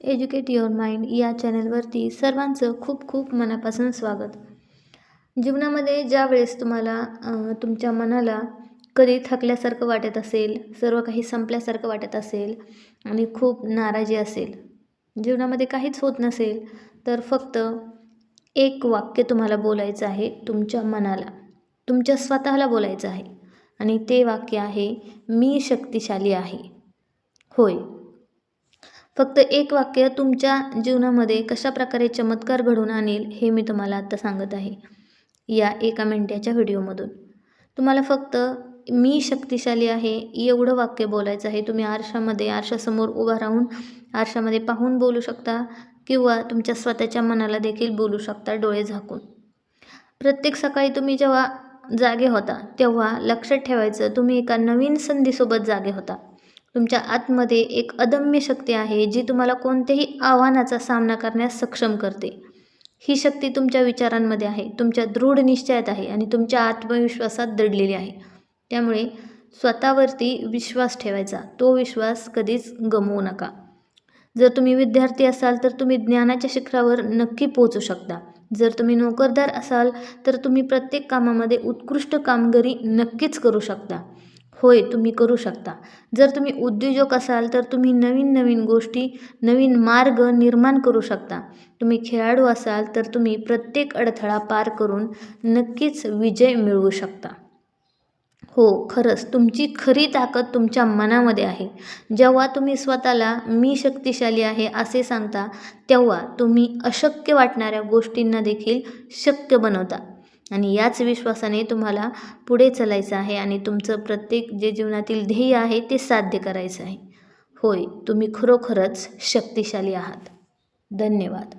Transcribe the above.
Educate your mind या चॅनलवरती सर्वांचं खूप खूप मनापासून स्वागत. जीवनामध्ये ज्या वेळेस तुम्हाला तुमच्या मनाला कधी थकल्यासारखं वाटत असेल, सर्व काही संपल्यासारखं वाटत असेल आणि खूप नाराजी असेल, जीवनामध्ये काहीच होत नसेल, तर फक्त एक वाक्य तुम्हाला बोलायचं आहे तुमच्या मनाला, तुमच्या स्वतःला बोलायचं आहे आणि ते वाक्य आहे, मी शक्तिशाली आहे. होय, फक्त एक वाक्य तुमच्या जीवनामध्ये कशाप्रकारे चमत्कार घडवून आणेल हे मी तुम्हाला आत्ता सांगत आहे या 1 मिनिटाच्या व्हिडिओमधून. तुम्हाला फक्त मी शक्तिशाली आहे एवढं वाक्य बोलायचं आहे. तुम्ही आरशासमोर उभा राहून आरशामध्ये पाहून बोलू शकता किंवा तुमच्या स्वतःच्या मनाला देखील बोलू शकता डोळे झाकून. प्रत्येक सकाळी तुम्ही जेव्हा जागे होता तेव्हा लक्षात ठेवायचं, तुम्ही एका नवीन संधीसोबत जागे होता. तुमच्या आतमध्ये एक अदम्य शक्ती आहे जी तुम्हाला कोणत्याही आव्हानाचा सामना करण्यास सक्षम करते. ही शक्ती तुमच्या विचारांमध्ये आहे, तुमच्या दृढ निश्चयात आहे आणि तुमच्या आत्मविश्वासात दडलेली आहे. त्यामुळे स्वतःवरती विश्वास ठेवायचा, तो विश्वास कधीच गमवू नका. जर तुम्ही विद्यार्थी असाल तर तुम्ही ज्ञानाच्या शिखरावर नक्की पोहोचू शकता. जर तुम्ही नोकरदार असाल तर तुम्ही प्रत्येक कामामध्ये उत्कृष्ट कामगिरी नक्कीच करू शकता. होय, तुम्ही करू शकता. जर तुम्ही उद्योजक असाल तर तुम्ही नवीन गोष्टी, नवीन मार्ग निर्माण करू शकता. तुम्ही खेळाडू असाल तर तुम्ही प्रत्येक अडथळा पार करून नक्कीच विजय मिळवू शकता. हो, खरंच तुमची खरी ताकद तुमच्या मनामध्ये आहे. जेव्हा तुम्ही स्वतःला मी शक्तिशाली आहे असे सांगता, तेव्हा तुम्ही अशक्य वाटणाऱ्या गोष्टींना देखील शक्य बनवता आणि याच विश्वासाने तुम्हाला पुढे चालायचं आहे आणि तुमचं प्रत्येक जे जीवनातील ध्येय आहे ते साध्य करायचं आहे. होय, तुम्ही खरोखरच शक्तिशाली आहात. धन्यवाद.